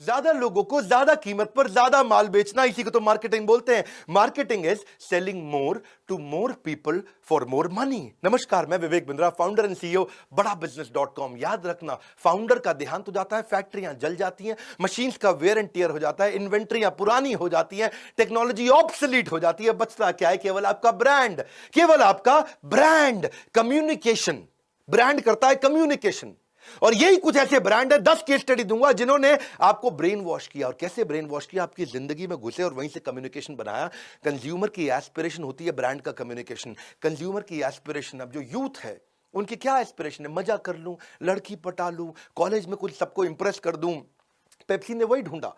ज्यादा लोगों को ज्यादा कीमत पर ज्यादा माल बेचना, इसी को तो मार्केटिंग बोलते हैं। Marketing is selling more to more people for more money. नमस्कार, मैं Vivek Bindra, founder and CEO Bada Business. याद रखना, फाउंडर का देहांत हो जाता है, फैक्ट्रियां जल जाती हैं, मशीन्स का वेयर एंड टियर हो जाता है, इन्वेंट्रियां पुरानी हो जाती हैं, टेक्नोलॉजी ऑब्सोलीट हो जाती है। बचता क्या है? केवल आपका ब्रांड, केवल आपका ब्रांड। कम्युनिकेशन, ब्रांड करता है कम्युनिकेशन। और यही कुछ ऐसे ब्रांड है, 10 केस स्टडी दूंगा जिन्होंने आपको ब्रेन वॉश किया। और कैसे ब्रेन वॉश किया? आपकी जिंदगी में घुसे और वहीं से कम्युनिकेशन बनाया। कंज्यूमर की एस्पिरेशन होती है ब्रांड का कम्युनिकेशन। कंज्यूमर की एस्पिरेशन, अब जो यूथ है उनकी क्या एस्पिरेशन है? मजा कर लूं, लड़की पटा लूं, कॉलेज में कुछ सबको इंप्रेस कर दूं। पेप्सी ने वही ढूंढा।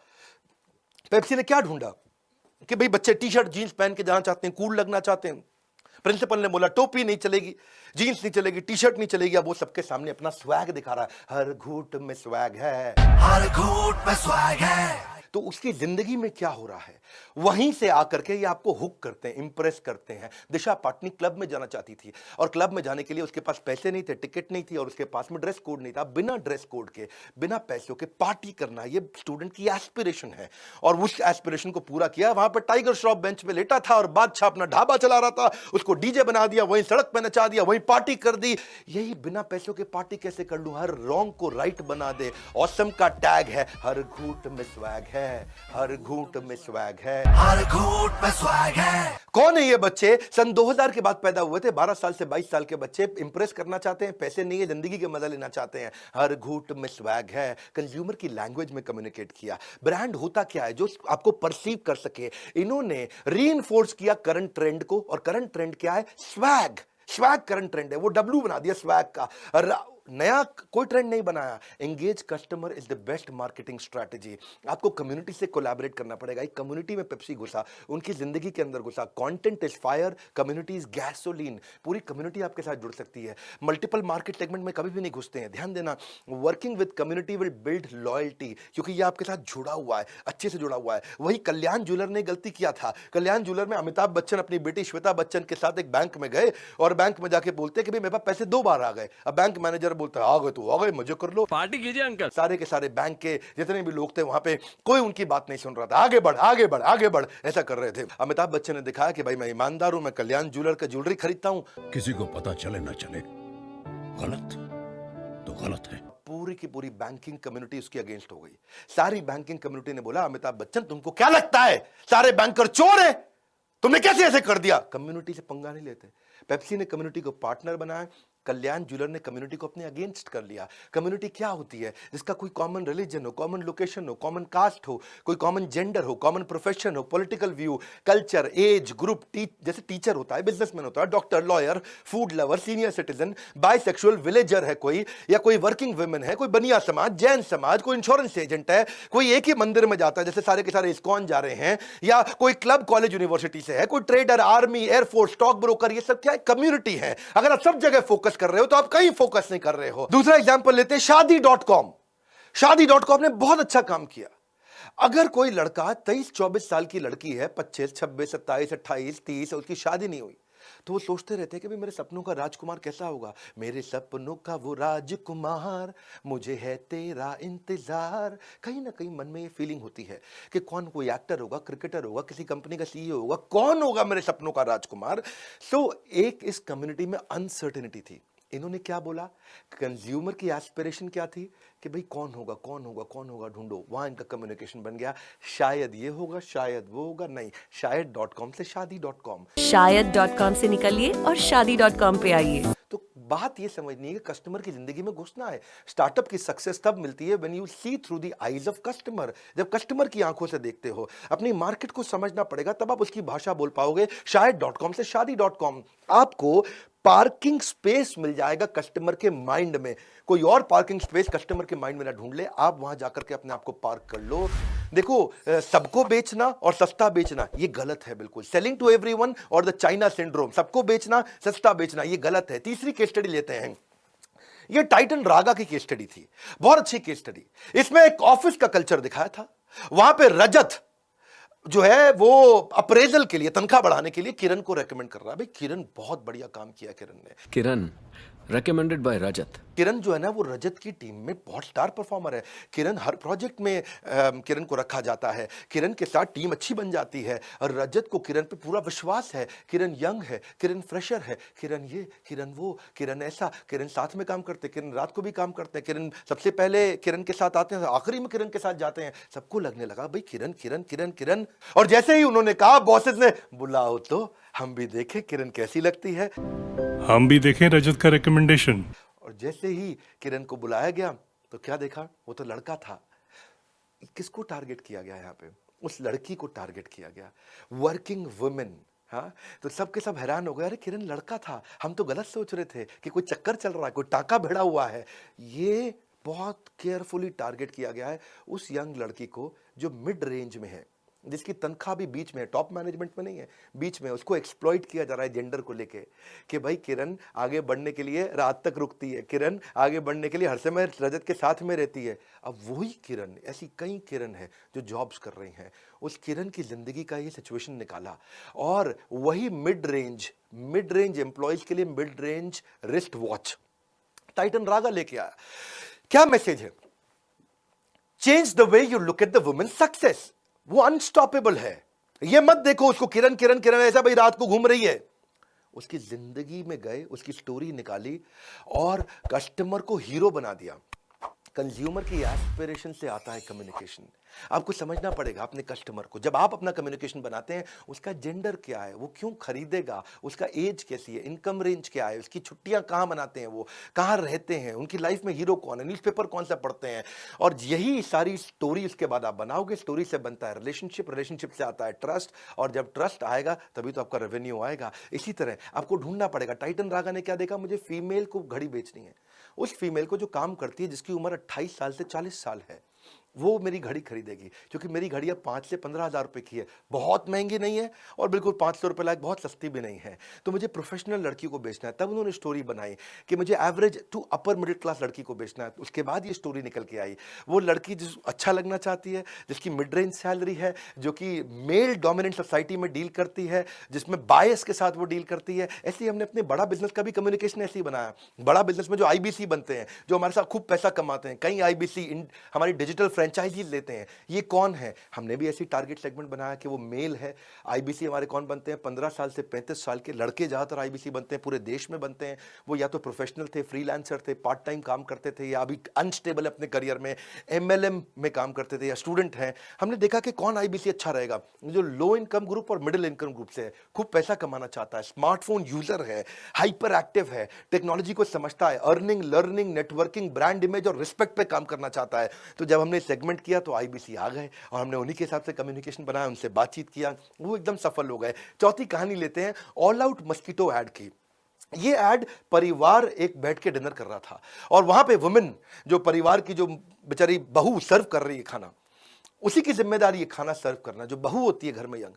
पेप्सी ने क्या ढूंढा कि भाई बच्चे टी शर्ट जींस पहन के जाना चाहते हैं, कूल लगना चाहते हैं। प्रिंसिपल ने बोला टोपी नहीं चलेगी, जीन्स नहीं चलेगी, टी शर्ट नहीं चलेगी। अब वो सबके सामने अपना स्वैग दिखा रहा है। हर घूंट में स्वैग है, हर घूंट में स्वैग है। तो उसकी जिंदगी में क्या हो रहा है? वहीं से आकर के ये आपको हुक करते हैं, इंप्रेस करते हैं। दिशा पाटनी क्लब में जाना चाहती थी और क्लब में जाने के लिए उसके पास पैसे नहीं थे, टिकट नहीं थी और उसके पास में ड्रेस कोड नहीं था। बिना ड्रेस कोड के, बिना पैसों के पार्टी करना, ये स्टूडेंट की एस्पिरेशन है। और उस एस्पिरेशन को पूरा किया। वहां पर टाइगर श्रॉफ बेंच पे लेटा था और बादशाह अपना ढाबा चला रहा था। उसको डीजे बना दिया, वहीं सड़क पे नचा दिया, वहीं पार्टी कर दी। यही बिना पैसों के पार्टी कैसे कर लूं? हर रॉन्ग को राइट बना दे। ऑसम का टैग है, हर घूंट में स्वैग है, हर घूंट में स्वैग है, हर घूंट में स्वैग है। कौन है ये बच्चे? सन 2000 के बाद पैदा हुए थे। 12 साल से 22 साल के बच्चे इंप्रेस करना चाहते हैं, पैसे नहीं है, जिंदगी के मजा लेना चाहते हैं। हर घूंट में स्वैग है। कंज्यूमर की लैंग्वेज में कम्युनिकेट किया। ब्रांड होता क्या है? जो आपको परसीव कर सके। इन्होंने रीइंफोर्स किया करंट ट्रेंड को। और करंट ट्रेंड क्या है? स्वैग। स्वैग करंट ट्रेंड है, वो डब्ल्यू बना दिया स्वैग का। नया कोई ट्रेंड नहीं बनाया। Engage customer is the best marketing strategy. आपको कम्युनिटी से कोलैबोरेट करना पड़ेगा। एक कम्युनिटी में पेप्सी घुसा, उनकी जिंदगी के अंदर घुसा। Content is fire, community is gasoline. पूरी कम्युनिटी आपके साथ जुड़ सकती है। मल्टीपल मार्केट सेगमेंट में कभी भी नहीं घुसते हैं। ध्यान देना, working with community will build loyalty, क्योंकि ये आपके साथ जुड़ा हुआ है, अच्छे से जुड़ा हुआ है। वही कल्याण ज्वेलर ने गलती किया था। कल्याण ज्वेलर में अमिताभ बच्चन अपनी बेटी श्वेता बच्चन के साथ एक बैंक में गए और बैंक में जाके बोलते कि भाई मेरे पास पैसे 2 बार आ गए। अब बैंक मैनेजर बोलता है आ गए तो आ गए, मजे कर लो, पार्टी कीजिए अंकल। सारे के सारे बैंक के जितने भी लोग थे वहां पे कोई उनकी बात नहीं सुन रहा था। आगे बढ़, आगे बढ़, आगे बढ़, ऐसा कर रहे थे। अमिताभ बच्चन ने दिखाया कि भाई मैं ईमानदार हूं, मैं कल्याण ज्वेलर का ज्वेलरी खरीदता हूं। किसी को पता चले ना चले, गलत तो गलत है। पूरी की पूरी बैंकिंग कम्युनिटी उसके अगेंस्ट हो गई। सारी बैंकिंग कम्युनिटी ने बोला अमिताभ बच्चन तुमको क्या लगता है सारे बैंकर चोर है? तुमने कैसे ऐसे कर दिया? कम्युनिटी से पंगा नहीं लेते। पेप्सी ने कम्युनिटी को पार्टनर बनाया, कल्याण ज्वेलर ने कम्युनिटी को अपने अगेंस्ट कर लिया। कम्युनिटी क्या होती है? जिसका कोई कॉमन रिलीजन हो, कॉमन लोकेशन हो, कॉमन कास्ट हो, कोई कॉमन जेंडर हो, कॉमन प्रोफेशन हो, political view, culture, age, group. जैसे टीचर होता है, बिजनेसमैन होता है, doctor, lawyer, food lover, senior citizen, bisexual, villager है कोई, या कोई वर्किंग वुमेन है, कोई बनिया समाज, जैन समाज, कोई इंश्योरेंस एजेंट है, कोई एक ही मंदिर में जाता है जैसे सारे के सारे इस्कॉन जा रहे हैं, या कोई क्लब, कॉलेज, यूनिवर्सिटी से है, कोई trader, army, air force, stock broker. ये सब क्या है? कम्युनिटी है। अगर आप सब जगह फोकस कर रहे हो तो आप कहीं फोकस नहीं कर रहे हो। दूसरा एग्जांपल लेते हैं शादी.com। शादी.com ने बहुत अच्छा काम किया। अगर कोई लड़का 23-24 साल की लड़की है, 25, 26, 27, 28, 30, उसकी शादी नहीं हुई, तो वो सोचते रहते हैं कि भाई मेरे सपनों का राजकुमार कैसा होगा? मेरे सपनों का वो राजकुमार, मुझे है तेरा इंतजार। कहीं ना कहीं मन में ये फीलिंग होती है कि कौन, कोई एक्टर होगा, क्रिकेटर होगा, किसी कंपनी का सीईओ होगा, कौन होगा मेरे सपनों का राजकुमार? सो एक इस कम्युनिटी में अनसर्टेनिटी थी। इन्होंने क्या बोला? कंज्यूमर की एस्पिरेशन क्या थी कि भाई कौन होगा, कौन होगा, कौन होगा, ढूंढो। वहां इनका कम्युनिकेशन बन गया, शायद ये होगा, शायद वो होगा। नहीं, शायद.com से शादी.com। शायद.com से निकलिए और शादी.com पे आइए। तो बात ये समझनी है कि कस्टमर की जिंदगी में घुसना है। स्टार्टअप की सक्सेस तब मिलती है when you see through the eyes of customer. जब कस्टमर की आंखों से देखते हो, अपनी मार्केट को समझना पड़ेगा, तब आप उसकी भाषा बोल पाओगे। शायद.com से शादी.com। आपको पार्किंग स्पेस मिल जाएगा कस्टमर के माइंड में। कोई और पार्किंग स्पेस कस्टमर के माइंड में ना ढूंढ ले, आप वहां जाकर के अपने आप को पार्क कर लो। देखो, सबको बेचना और सस्ता बेचना ये गलत है बिल्कुल। सेलिंग टू एवरीवन और द चाइना सिंड्रोम, सबको बेचना, सस्ता बेचना, ये गलत है। तीसरी केस स्टडी लेते हैं। ये टाइटन रागा की केस स्टडी थी, बहुत अच्छी केस स्टडी। इसमें एक ऑफिस का कल्चर दिखाया था। वहां पे रजत जो है वो अप्रेजल के लिए, तनख्वाह बढ़ाने के लिए किरण को रेकमेंड कर रहा है। भाई किरण बहुत बढ़िया काम किया किरण ने। किरण recommended by Rajat. किरण जो है ना वो रजत की टीम में बहुत स्टार परफॉर्मर है। किरण हर प्रोजेक्ट में किरण को रखा जाता है, किरण के साथ टीम अच्छी बन जाती है और रजत को किरण पे पूरा विश्वास है। किरण यंग है, किरण फ्रेशर है, किरण ये, किरण वो, किरण ऐसा, किरण साथ में काम करते, किरण रात को भी काम करते हैं, किरण सबसे पहले किरण के साथ आते हैं, आखिरी में किरण के साथ जाते हैं। सबको लगने लगा भाई किरण किरण किरण किरण। और जैसे ही उन्होंने कहा बॉसेस ने, बुलाओ तो हम भी देखें किरण कैसी लगती है। हम भी देखें रजत का रिकमेंडेशन। और जैसे ही किरण को बुलाया गया तो क्या देखा, वो तो लड़का था। किसको टारगेट किया गया यहाँ पे? उस लड़की को टारगेट किया गया, वर्किंग वुमेन। हाँ, तो सबके सब हैरान हो गए, अरे किरण लड़का था, हम तो गलत सोच रहे थे कि कोई चक्कर चल रहा है, कोई टाका भिड़ा हुआ है। ये बहुत केयरफुली टारगेट किया गया है उस यंग लड़की को जो मिड रेंज में है, जिसकी तनख्वाह भी बीच में है, टॉप मैनेजमेंट में नहीं है, बीच में। उसको एक्सप्लॉइट किया जा रहा है जेंडर को लेके कि भाई किरण आगे बढ़ने के लिए रात तक रुकती है, किरण आगे बढ़ने के लिए हर समय रजत के साथ में रहती है। अब वही किरण, ऐसी कई किरण है जो जॉब्स कर रही हैं, उस किरण की जिंदगी का ये सिचुएशन निकाला और वही मिड रेंज एम्प्लॉयज के लिए mid range wrist watch Titan Raga लेके आया। क्या मैसेज है? Change the way you look at the women success. वो अनस्टॉपेबल है। ये मत देखो उसको किरण किरण किरण ऐसा भाई रात को घूम रही है। उसकी जिंदगी में गए, उसकी स्टोरी निकाली और कस्टमर को हीरो बना दिया। कंज्यूमर की एस्पिरेशन से आता है कम्युनिकेशन। आपको समझना पड़ेगा अपने कस्टमर को। जब आप अपना कम्युनिकेशन बनाते हैं, उसका जेंडर क्या है, वो क्यों खरीदेगा, उसका एज कैसी है, इनकम रेंज क्या है, उसकी छुट्टियां कहाँ मनाते हैं, वो कहाँ रहते हैं, उनकी लाइफ में हीरो कौन है, न्यूज़पेपर कौन सा पढ़ते हैं, और यही सारी स्टोरी उसके बाद आप बनाओगे। स्टोरी से बनता है रिलेशनशिप, रिलेशनशिप से आता है ट्रस्ट, और जब ट्रस्ट आएगा तभी तो आपका रेवेन्यू आएगा। इसी तरह आपको ढूंढना पड़ेगा। टाइटन रागा ने क्या देखा, मुझे फीमेल को घड़ी बेचनी है। उस फीमेल को जो काम करती है, जिसकी उम्र 28 साल से 40 साल है, वो मेरी घड़ी खरीदेगी, क्योंकि मेरी घड़ी अब 5 से 15 हज़ार रुपये की है, बहुत महंगी नहीं है और बिल्कुल 500 रुपये लायक बहुत सस्ती भी नहीं है। तो मुझे प्रोफेशनल लड़की को बेचना है। तब उन्होंने स्टोरी बनाई कि मुझे average to upper middle class लड़की को बेचना है। उसके बाद ये स्टोरी निकल के आई। वो लड़की जिस अच्छा लगना चाहती है, जिसकी मिड रेंज सैलरी है, जो कि मेल डोमिनेंट सोसाइटी में डील करती है, जिसमें बायस के साथ वो डील करती है। ऐसे ही हमने अपने बड़ा बिजनेस का भी कम्युनिकेशन ऐसे ही बनाया। बड़ा बिजनेस में जो IBC बनते हैं, जो हमारे साथ खूब पैसा कमाते हैं, कई IBC हमारी डिजिटल फ्रेंचाइजीज लेते हैं, ये कौन है? हमने भी ऐसी टारगेट सेगमेंट बनाया कि वो मेल है। IBC हमारे कौन बनते हैं? 15 साल से 35 साल के लड़के ज्यादातर IBC बनते हैं, पूरे देश में बनते हैं। वो या तो प्रोफेशनल थे, फ्रीलांसर थे, पार्ट टाइम काम करते थे, या अभी अनस्टेबल अपने करियर में MLM में काम करते थे, या स्टूडेंट हैं। हमने देखा कि कौन IBC अच्छा रहेगा, जो लो इनकम ग्रुप और मिडिल इनकम ग्रुप से है, खूब पैसा कमाना चाहता है, स्मार्टफोन यूजर है, हाइपर एक्टिव है, टेक्नोलॉजी को समझता है, earning, learning, networking, brand image और रिस्पेक्ट पे काम करना चाहता है। तो जब हमने सेगमेंट किया तो IBC आ गए और हमने उन्हीं के हिसाब से कम्युनिकेशन बनाया, उनसे बातचीत किया, वो एकदम सफल हो गए। चौथी कहानी लेते हैं ऑल आउट मस्कीटो ऐड की। ये ऐड परिवार एक बैठ के डिनर कर रहा था और वहां पे वुमेन, जो परिवार की जो बेचारी बहू सर्व कर रही है खाना, उसी की जिम्मेदारी है खाना सर्व करना। जो बहू होती है घर में यंग,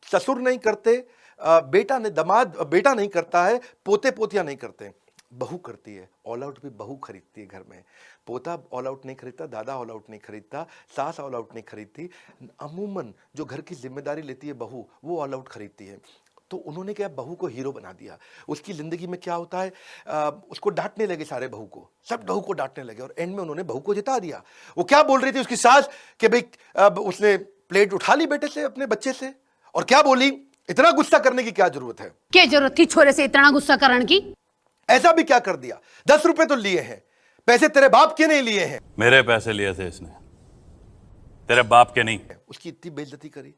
ससुर नहीं करते, बेटा ने दामाद बेटा नहीं करता है, पोते पोतियां नहीं करते, बहू करती है। ऑल आउट भी बहू खरीदती है घर में। पोता ऑल आउट नहीं खरीदता, दादा ऑल आउट नहीं खरीदता, सास ऑल आउट नहीं खरीदती। अमूमन जो घर की जिम्मेदारी लेती है बहू, वो ऑल आउट खरीदती है। तो उन्होंने क्या, बहू को हीरो बना दिया। उसकी जिंदगी में क्या होता है, उसको डांटने लगे सारे बहू को, सब बहू को डांटने लगे और एंड में उन्होंने बहू को जिता दिया। वो क्या बोल रही थी उसकी सास कि भाई उसने प्लेट उठा ली बेटे से, अपने बच्चे से, और क्या बोली, इतना गुस्सा करने की क्या जरूरत है, क्या जरूरत थी छोरे से इतना गुस्सा करने की? ऐसा भी क्या कर दिया? 10 रुपए तो लिए हैं, पैसे तेरे बाप के नहीं लिए हैं। मेरे पैसे लिए थे इसने, तेरे बाप के नहीं। उसकी इतनी बेइज्जती करी।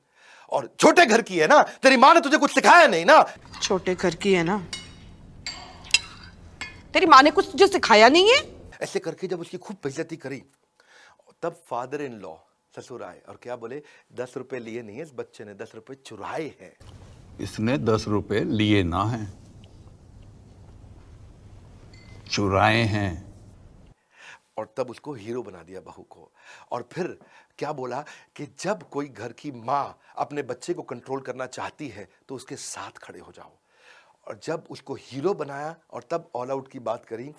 और छोटे घर की है ना, तेरी माँ ने तुझे कुछ सिखाया नहीं ना। छोटे घर की है ना, तेरी माँ ने कुछ तुझे सिखाया नहीं है। ऐसे करके जब उसकी खूब बेइज्जती करी, तब फादर इन लॉ ससुर आए और क्या बोले, 10 रुपए लिए नहीं है इस बच्चे ने, 10 रुपए चुराए हैं। इसने 10 रुपए लिए ना हैं, चुराए हैं। और तब उसको हीरो बना दिया बहू को। और फिर क्या बोला कि जब कोई घर की माँ अपने बच्चे को कंट्रोल करना चाहती है तो उसके साथ खड़े हो जाओ। और जब उसको हीरो बनाया और तब ऑल आउट की बात करी,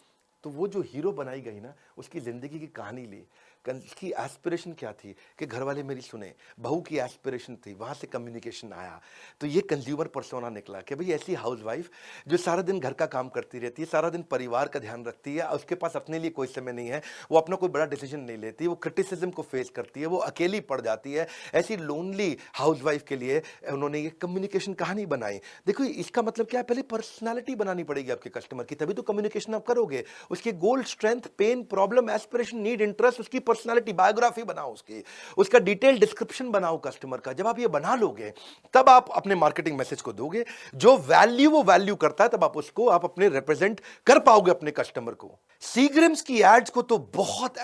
तो वो जो हीरो बनाई गई ना, उसकी जिंदगी की कहानी ली। की एस्पिरेशन क्या थी कि घर वाले मेरी सुने, बहू की एस्पिरेशन थी, वहाँ से कम्युनिकेशन आया। तो ये कंज्यूमर पर्सोना निकला कि भाई ऐसी हाउसवाइफ जो सारा दिन घर का काम करती रहती है, सारा दिन परिवार का ध्यान रखती है, उसके पास अपने लिए कोई समय नहीं है, वो अपना कोई बड़ा डिसीजन नहीं लेती, वो क्रिटिसिज्म को फेस करती है, वो अकेली पड़ जाती है। ऐसी लोनली हाउसवाइफ के लिए उन्होंने ये कम्युनिकेशन कहानी बनाई। देखो इसका मतलब क्या है, पहले पर्सनालिटी बनानी पड़ेगी आपके कस्टमर की, तभी तो कम्युनिकेशन आप करोगे। उसके goal, strength, pain, problem, aspiration, need, interest, उसकी पर्सनालिटी, बायोग्राफी बनाओ उसकी, उसका डिटेल डिस्क्रिप्शन बनाओ कस्टमर का। जब आप ये बना लोगे तब आप अपने मार्केटिंग मैसेज को दोगे। जो वैल्यू वो वैल्यू करता है, तब आप उसको आप अपने रिप्रेजेंट कर पाओगे अपने कस्टमर को। सीग्रिम्स की एड्स को तो बहुत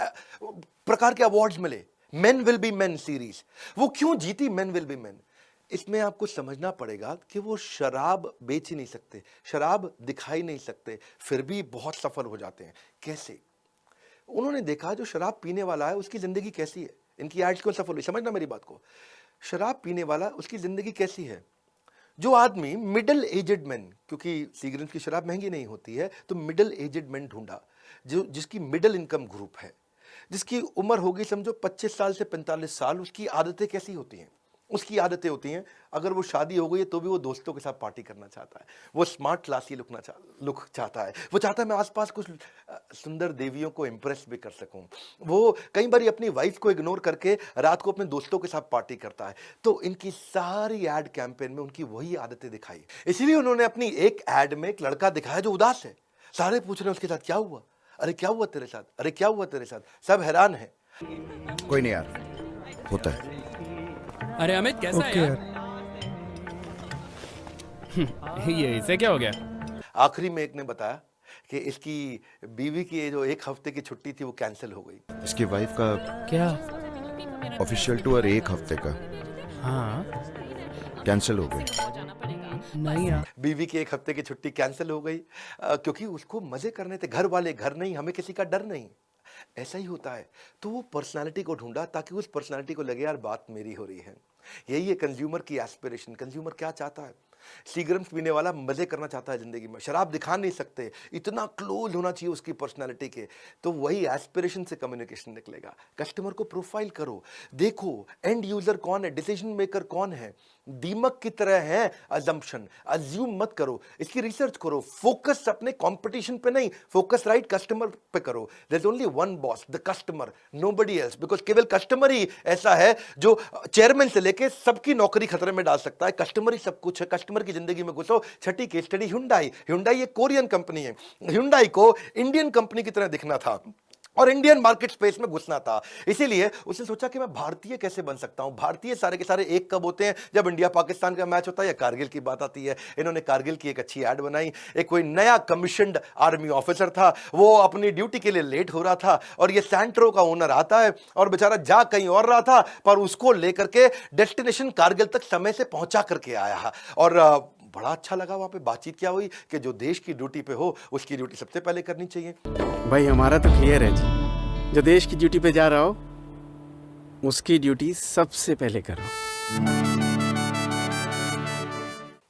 प्रकार के अवार्ड्स मिले। Men will be main series, वो क्यों जीती मेन विल बी मेन? इसमें आपको समझना पड़ेगा कि वो शराब बेच ही नहीं सकते, शराब दिखाई नहीं सकते, फिर भी बहुत सफल हो जाते हैं। कैसे? उन्होंने देखा जो शराब पीने वाला है उसकी जिंदगी कैसी है। इनकी एड्स क्यों सफल हुई, समझना मेरी बात को। शराब पीने वाला, उसकी जिंदगी कैसी है। जो आदमी मिडिल एजेड मैन, क्योंकि सीग्रिम्स की शराब महंगी नहीं होती है, तो मिडिल एजेड मैन ढूंढा जो जिसकी मिडिल इनकम ग्रुप है, जिसकी उम्र होगी समझो 25 साल से 45 साल। उसकी आदतें कैसी होती हैं? उसकी आदतें होती हैं, अगर वो शादी हो गई है तो भी वो दोस्तों के साथ पार्टी करना चाहता है, वो स्मार्ट क्लासी लुक चाहता है, वो चाहता है मैं आसपास कुछ सुंदर देवियों को इम्प्रेस भी कर सकूं। वो कई बार अपनी वाइफ को इग्नोर करके रात को अपने दोस्तों के साथ पार्टी करता है। तो इनकी सारी एड कैंपेन में उनकी वही आदतें दिखाई। इसीलिए उन्होंने अपनी एक एड में एक लड़का दिखाया जो उदास है। सारे पूछ रहे हैं उसके साथ क्या हुआ, अरे क्या हुआ तेरे साथ, अरे क्या हुआ तेरे साथ, सब हैरान है। कोई नहीं यार, होता है। अरे अमित कैसा है यार? ये इसे क्या हो गया? आखिरी में एक ने बताया कि इसकी बीवी की जो 1 हफ्ते की छुट्टी थी वो कैंसिल हो गई। इसकी वाइफ का क्या? ऑफिशियल टूर 1 हफ्ते का हाँ कैंसिल हो गई। नहीं यार, बीवी की 1 हफ्ते की छुट्टी कैंसिल हो गई क्योंकि उसको मजे करने थे, घर वाले, घर नहीं, हमें किसी का डर नहीं। ऐसा ही होता है। तो वो पर्सनालिटी को ढूंढा ताकि उस पर्सनालिटी को लगे यार बात मेरी हो रही है। यही है कंज्यूमर की एस्पिरेशन। कंज्यूमर क्या चाहता है? सीग्रिम्स पीने वाला मजे करना चाहता है जिंदगी में, शराब दिखा नहीं सकते, इतना क्लोज होना चाहिए उसकी पर्सनालिटी के। तो वही एस्पिरेशन से कम्युनिकेशन निकलेगा। कस्टमर को प्रोफाइल करो, देखो एंड यूजर कौन है, डिसीजन मेकर कौन है। दीमक की तरह है अजम्पशन, अज्यूम मत करो, इसकी रिसर्च करो। फोकस अपने कंपटीशन पे नहीं, फोकस राइट कस्टमर पे करो। There is only one boss, the customer, nobody else. Because केवल कस्टमर ही ऐसा है जो चेयरमैन से लेके सबकी नौकरी खतरे में डाल सकता है। कस्टमर ही सब कुछ है। कस्टमर की जिंदगी में घुसो। छठी केस स्टडी Hyundai। Hyundai एक कोरियन कंपनी है। Hyundai को इंडियन कंपनी की तरह दिखना था और इंडियन मार्केट स्पेस में घुसना था। इसीलिए उसने सोचा कि मैं भारतीय कैसे बन सकता हूं। भारतीय सारे के सारे एक कब होते हैं? जब इंडिया पाकिस्तान का मैच होता है या कारगिल की बात आती है। इन्होंने कारगिल की एक अच्छी ऐड बनाई। एक कोई नया कमीशन्ड आर्मी ऑफिसर था, वो अपनी ड्यूटी के लिए लेट हो रहा था और ये सैंट्रो का ओनर आता है और बेचारा जा कहीं और रहा था, पर उसको लेकर के डेस्टिनेशन कारगिल तक समय से पहुंचा करके आया। और बड़ा अच्छा लगा। वहां पे बातचीत क्या हुई कि जो देश की ड्यूटी पे हो उसकी ड्यूटी सबसे पहले करनी चाहिए। भाई हमारा तो क्लियर है जी, जो देश की ड्यूटी पे जा रहा हो उसकी ड्यूटी सबसे पहले करो।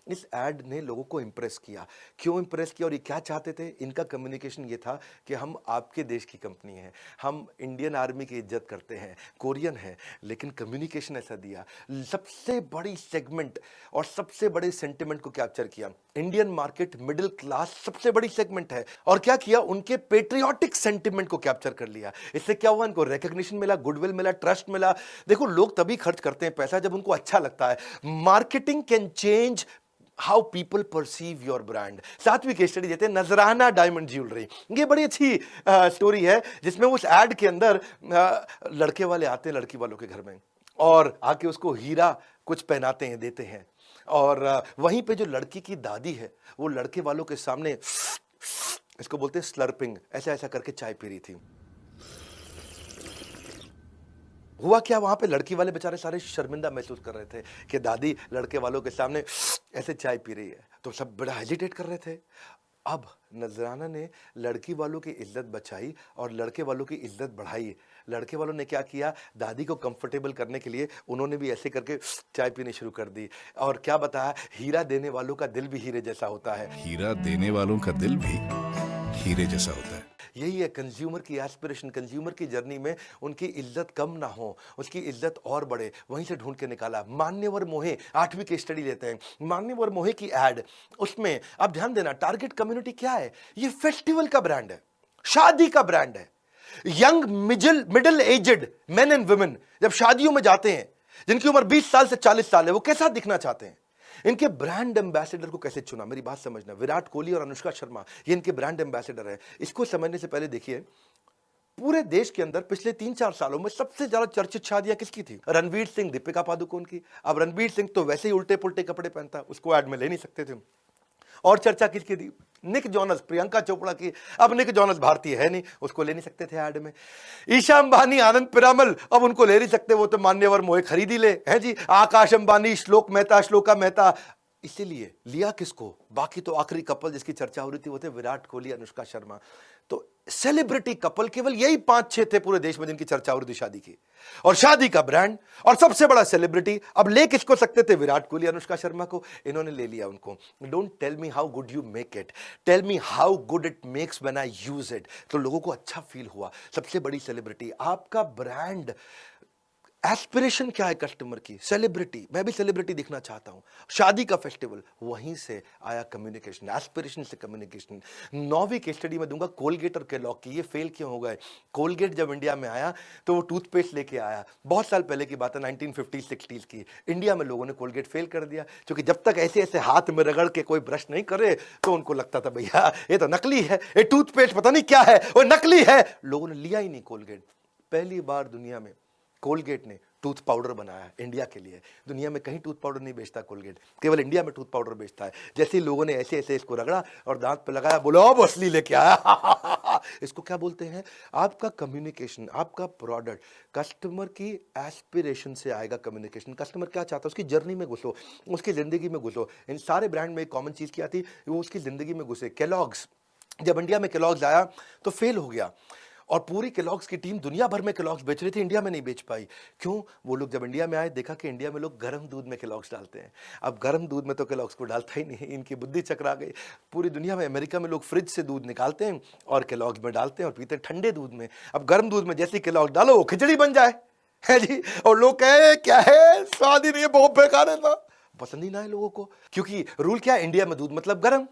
इस ऐड ने लोगों को इंप्रेस किया। क्यों इंप्रेस किया और ये क्या चाहते थे? इनका कम्युनिकेशन ये था कि हम आपके देश की कंपनी है, हम इंडियन आर्मी की इज्जत करते हैं, कोरियन है। लेकिन कम्युनिकेशन ऐसा दिया, सबसे बड़ी सेगमेंट और सबसे बड़े सेंटिमेंट को कैप्चर किया। इंडियन मार्केट मिडिल क्लास सबसे बड़ी सेगमेंट है और क्या किया? उनके पेट्रियोटिक सेंटिमेंट को कैप्चर कर लिया। इससे क्या हुआ? इनको रिकग्निशन मिला, गुडविल मिला, ट्रस्ट मिला। देखो लोग तभी खर्च करते हैं पैसा जब उनको अच्छा लगता है। Marketing can change how people perceive your brand. 7वीं केस स्टडी देते हैं नजराना डायमंड ज्वेलरी। ये बड़ी अच्छी स्टोरी है जिसमें उस एड के अंदर लड़के वाले आते हैं लड़की वालों के घर में और आके उसको हीरा कुछ पहनाते हैं, देते हैं। और वहीं पे जो लड़की की दादी है वो लड़के वालों के सामने, इसको बोलते हैं स्लर्पिंग, ऐसा ऐसा करके चाय पी रही थी। हुआ क्या? वहां पे लड़की वाले बेचारे सारे शर्मिंदा महसूस कर रहे थे कि दादी लड़के वालों के सामने ऐसे चाय पी रही है, तो सब बड़ा हेजिटेट कर रहे थे। अब नजराना ने लड़की वालों की इज्जत बचाई और लड़के वालों की इज्जत बढ़ाई। लड़के वालों ने क्या किया? दादी को कंफर्टेबल करने के लिए उन्होंने भी ऐसे करके चाय पीनी शुरू कर दी। और क्या बताया? हीरा देने वालों का दिल भी हीरे जैसा होता है। हीरा देने वालों का दिल भी हीरे जैसा होता है। यही है कंज्यूमर की एस्पिरेशन, कंज्यूमर की जर्नी में उनकी इज्जत कम ना हो, उसकी इज्जत और बढ़े, वहीं से ढूंढ के निकाला। मान्यवर मोहे 8वीं केस स्टडी लेते हैं, मान्यवर मोहे की एड, उसमें आप ध्यान देना टारगेट कम्युनिटी क्या है, ये फेस्टिवल का ब्रांड है, शादी का ब्रांड है। Young middle aged men and women जब शादियों में जाते हैं, जिनकी उम्र 20 साल से 40 साल है, वो कैसा दिखना चाहते हैं, इनके ब्रांड एम्बेसडर को कैसे चुना, मेरी बात समझना। विराट कोहली और अनुष्का शर्मा ये इनके ब्रांड एम्बेसडर है। इसको समझने से पहले देखिए, पूरे देश के अंदर पिछले 3-4 सालों में सबसे ज्यादा चर्चित शादियां किसकी थी? रणवीर सिंह, दीपिका पादुकोण की। अब रणवीर सिंह तो वैसे ही उल्टे पुल्टे कपड़े पहनता, उसको ऐड में ले नहीं सकते थे। और चर्चा किसकी थी? निक जॉनस, प्रियंका चोपड़ा की। अब निक जॉनस भारतीय है नहीं, उसको ले नहीं सकते थे ऐड में। ईशा अंबानी, आनंद पिरामल, अब उनको ले नहीं सकते, वो तो मान्यवर मोहे खरीद ही ले हैं जी। आकाश अंबानी, श्लोका मेहता, इसीलिए लिया किसको? बाकी तो आखिरी कपल जिसकी चर्चा हो रही थी वो थे विराट कोहली, अनुष्का शर्मा। तो सेलिब्रिटी कपल केवल यही 5-6 थे पूरे देश में जिनकी चर्चा हो रही थी शादी की। और शादी का ब्रांड और सबसे बड़ा सेलिब्रिटी, अब ले किसको सकते थे? विराट कोहली, अनुष्का शर्मा को। इन्होंने ले लिया उनको। Don't tell me how good you make it, tell me how good it makes when I use it. तो लोगों को अच्छा फील हुआ। सबसे बड़ी सेलिब्रिटी, आपका ब्रांड एस्पिरेशन क्या है कस्टमर की? सेलिब्रिटी, मैं भी सेलिब्रिटी दिखना चाहता हूं। शादी का फेस्टिवल, वहीं से आया कम्युनिकेशन, एस्पिरेशन से कम्युनिकेशन। 9वीं केस स्टडी में दूंगा कोलगेट और केलॉग की। ये फेल क्यों हो गए? कोलगेट जब इंडिया में आया तो वो टूथपेस्ट लेके आया, बहुत साल पहले की बात है, 1950-60s की। इंडिया में लोगों ने कोलगेट फेल कर दिया, क्योंकि जब तक ऐसे ऐसे हाथ में रगड़ के कोई ब्रश नहीं करे तो उनको लगता था भैया ये तो नकली है, ये टूथपेस्ट पता नहीं क्या है, वो नकली है। लोगों ने लिया ही नहीं कोलगेट। पहली बार दुनिया में कोलगेट ने टूथ पाउडर बनाया इंडिया के लिए। दुनिया में कहीं टूथ पाउडर नहीं बेचता कोलगेट, केवल इंडिया में टूथ पाउडर बेचता है। जैसे ही लोगों ने ऐसे ऐसे इसको रगड़ा और दांत पे लगाया, बोलो अब असली लेके आया। इसको क्या बोलते हैं? आपका कम्युनिकेशन, आपका प्रोडक्ट कस्टमर की एस्पिरेशन से आएगा। कम्युनिकेशन, कस्टमर क्या चाहता है उसकी जर्नी में घुसो, उसकी जिंदगी में घुसो। इन सारे ब्रांड में एक कॉमन चीज क्या थी? वो उसकी जिंदगी में घुसे। केलॉग्स, जब इंडिया में केलॉग्स आया तो फेल हो गया, और पूरी केलॉग्स की टीम दुनिया भर में केलॉग्स बेच रही थी, इंडिया में नहीं बेच पाई। क्यों? वो लोग जब इंडिया में आए, देखा कि इंडिया में लोग गर्म दूध में केलॉग्स डालते हैं। अब गर्म दूध में तो केलॉग्स को डालता ही नहीं, इनकी बुद्धि चकरा गई। पूरी दुनिया में, अमेरिका में लोग फ्रिज से दूध निकालते हैं और केलॉग्स में डालते हैं और पीते हैं ठंडे दूध में। अब गर्म दूध में जैसे केलॉग्स डालो वो खिचड़ी बन जाए, है जी। और लोग कहे क्या है, स्वाद ही नहीं है, बहुत बेकार है ना, पसंद ही ना है लोगों को। क्योंकि रूल क्या है? इंडिया में दूध मतलब गर्म,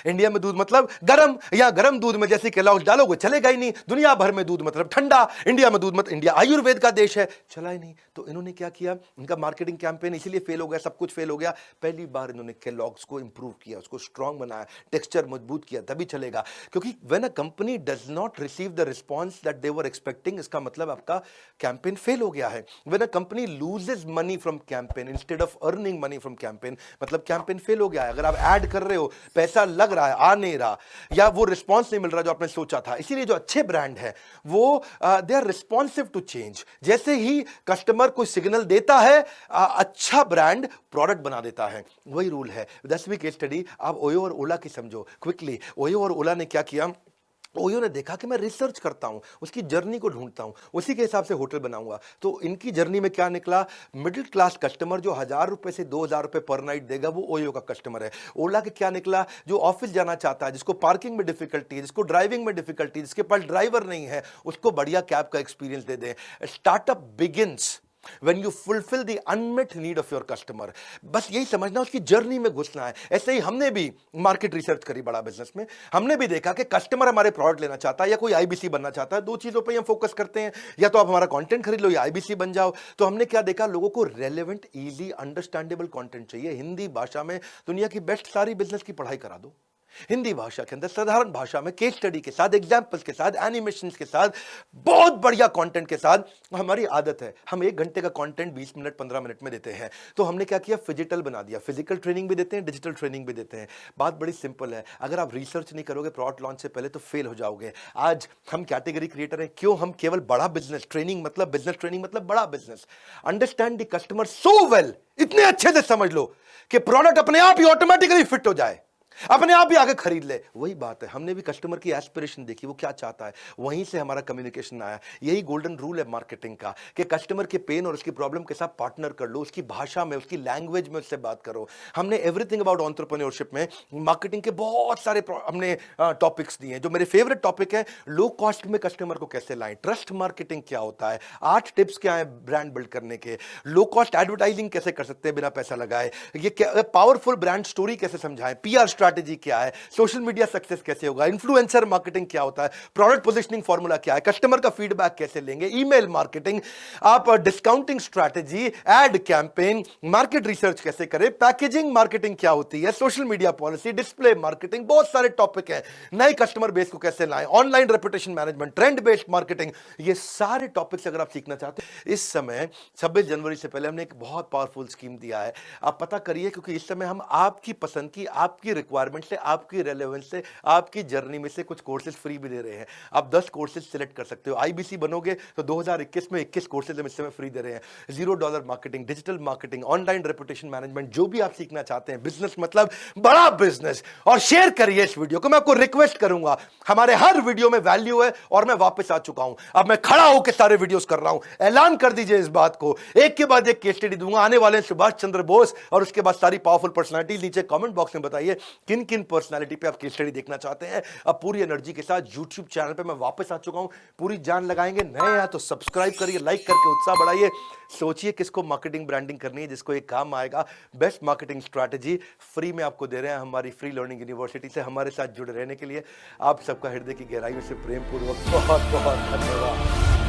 इंडिया में दूध मतलब गरम, या गरम दूध में जैसे केलॉग्स डालोगे चलेगा ही नहीं। दुनिया भर में दूध मतलब ठंडा, इंडिया में दूध मतलब, इंडिया आयुर्वेद का देश है, चला ही नहीं। तो इन्होंने क्या किया? इनका मार्केटिंग कैंपेन इसीलिए फेल हो गया, सब कुछ फेल हो गया। पहली बार इन्होंने केलॉग्स को इंप्रूव किया, उसको स्ट्रांग बनाया, टेक्सचर मजबूत किया, तभी चलेगा। क्योंकि when a company does not receive the response that they were expecting, इसका मतलब आपका कैंपेन फेल हो गया है। When a company loses money from campaign instead of earning money from campaign, मतलब कैंपेन फेल हो गया है। अगर आप ऐड कर रहे हो, पैसा लग रहा है, आ नहीं रहा, या वो रिस्पॉन्स नहीं मिल रहा जो आपने सोचा था। इसीलिए जो अच्छे ब्रांड है वो they are responsive to change. जैसे ही कस्टमर को सिग्नल देता है, अच्छा ब्रांड प्रोडक्ट बना देता है। वही रूल है। 10वीं केस स्टडी आप ओयो और ओला की समझो क्विकली। ओयो और ओला ने क्या किया? ओयो ने देखा कि मैं रिसर्च करता हूं, उसकी जर्नी को ढूंढता हूं, उसी के हिसाब से होटल बनाऊंगा। तो इनकी जर्नी में क्या निकला? मिडिल क्लास कस्टमर जो 1000 रुपए से 2000 रुपए पर नाइट देगा, वो ओयो का कस्टमर है। ओला के क्या निकला? जो ऑफिस जाना चाहता है, जिसको पार्किंग में डिफिकल्टी है, जिसको ड्राइविंग में डिफिकल्टी है, जिसके पास ड्राइवर नहीं है, उसको बढ़िया कैब का एक्सपीरियंस दे दें। Startup begins when you fulfill the unmet need of your customer। बस यही समझना, उसकी जर्नी में घुसना है। ऐसे ही हमने भी मार्केट रिसर्च करी बड़ा बिजनेस में, हमने भी देखा कि कस्टमर हमारे प्रोडक्ट लेना चाहता है या कोई आईबीसी बनना चाहता है। दो चीजों पे हम फोकस करते हैं, या तो आप हमारा कंटेंट खरीद लो या आईबीसी बन जाओ। तो हमने क्या देखा? लोगों को रेलेवेंट, इजी, अंडरस्टैंडेबल कंटेंट चाहिए। हिंदी भाषा में दुनिया की बेस्ट सारी बिजनेस की पढ़ाई करा दो, हिंदी भाषा के अंदर साधारण भाषा में, केस स्टडी के साथ, एग्जाम्पल्स के साथ, एनिमेशंस के साथ, बहुत बढ़िया कंटेंट के साथ। हमारी आदत है हम 1 घंटे का कंटेंट 20 मिनट 15 मिनट में देते हैं। तो हमने क्या किया? फिजिटल बना दिया। फिजिकल ट्रेनिंग भी देते हैं, डिजिटल ट्रेनिंग भी देते हैं। बात बड़ी सिंपल है, अगर आप रिसर्च नहीं करोगे प्रोडक्ट लॉन्च से पहले तो फेल हो जाओगे। आज हम कैटेगरी क्रिएटर हैं, क्यों? हम केवल बड़ा बिजनेस ट्रेनिंग मतलब बड़ा business. Understand the customer so well, इतने अच्छे से समझ लो कि प्रोडक्ट अपने आप ही ऑटोमेटिकली फिट हो जाए। अपने आप भी आके खरीद ले। वही बात है, हमने भी कस्टमर की एस्पिरेशन देखी, वो क्या चाहता है, वहीं से हमारा कम्युनिकेशन आया। यही गोल्डन रूल है मार्केटिंग का कि कस्टमर के पेन और उसकी प्रॉब्लम के साथ पार्टनर कर लो, उसकी भाषा में, उसकी लैंग्वेज में उससे बात करो। हमने एवरीथिंग अबाउट एंटरप्रेन्योरशिप में मार्केटिंग के बहुत सारे हमने टॉपिक्स दिए हैं। जो मेरे फेवरेट टॉपिक है, लो कॉस्ट में कस्टमर को कैसे लाएं, ट्रस्ट मार्केटिंग क्या होता है, 8 टिप्स क्या है ब्रांड बिल्ड करने के, लो कॉस्ट एडवर्टाइजिंग कैसे कर सकते हैं बिना पैसा लगाए, ये पावरफुल ब्रांड स्टोरी कैसे समझाएं, पीआर स्ट्रैटेजी क्या है, सोशल मीडिया सक्सेस कैसे होगा, इन्फ्लुएंसर मार्केटिंग क्या होता है, प्रोडक्ट पोजीशनिंग फॉर्मूला क्या है, कस्टमर का फीडबैक कैसे लेंगे, ईमेल मार्केटिंग, आप discounting strategy, ad campaign, market research कैसे करें, पैकेजिंग मार्केटिंग क्या होती है, social media policy, display marketing, बहुत सारे टॉपिक हैं। नए कस्टमर बेस को कैसे लाएं, online reputation management, trend based marketing, ये सारे टॉपिक्स अगर आप सीखना चाहते हैं, इस समय 26 जनवरी से पहले हमने एक बहुत पावरफुल स्कीम दिया है। आप पता करिए, क्योंकि इस समय हम आपकी पसंद की, आपकी रिक्वायरमेंट से, आपकी रेलेवेंस से, आपकी जर्नी में से कुछ कोर्सेज फ्री भी दे रहे हैं। आप 10 कोर्सेज सिलेक्ट कर सकते हो। आईबीसी बनोगे तो 2021 में 21 कोर्सेज हम इस समय फ्री दे रहे हैं। $0 marketing, digital marketing, online reputation management, जो भी आप सीखना चाहते हैं, बिजनेस मतलब बड़ा बिजनेस। और शेयर करिए इस वीडियो को। मैं आपको रिक्वेस्ट करूंगा, हमारे हर वीडियो में वैल्यू है और मैं वापस आ चुका हूं। अब मैं खड़ा होकर सारे वीडियोस कर रहा हूं। ऐलान कर दीजिए इस बात को, एक के बाद एक केस स्टडी दूंगा। आने वाले हैं सुभाष चंद्र बोस और उसके बाद सारी पावरफुल पर्सनालिटीज। नीचे कमेंट बॉक्स में बताइए किन किन पर्सनालिटी पे आप केस स्टडी देखना चाहते हैं। अब पूरी एनर्जी के साथ YouTube चैनल पे मैं वापस आ चुका हूं, पूरी जान लगाएंगे। नए हैं तो सब्सक्राइब करिए, लाइक करके उत्साह बढ़ाइए। सोचिए किसको मार्केटिंग ब्रांडिंग करनी है, जिसको एक काम आएगा। बेस्ट मार्केटिंग स्ट्रैटेजी फ्री में आपको दे रहे हैं हमारी फ्री लर्निंग यूनिवर्सिटी से। हमारे साथ जुड़े रहने के लिए आप सबका हृदय की गहराइयों से प्रेम पूर्वक बहुत बहुत धन्यवाद।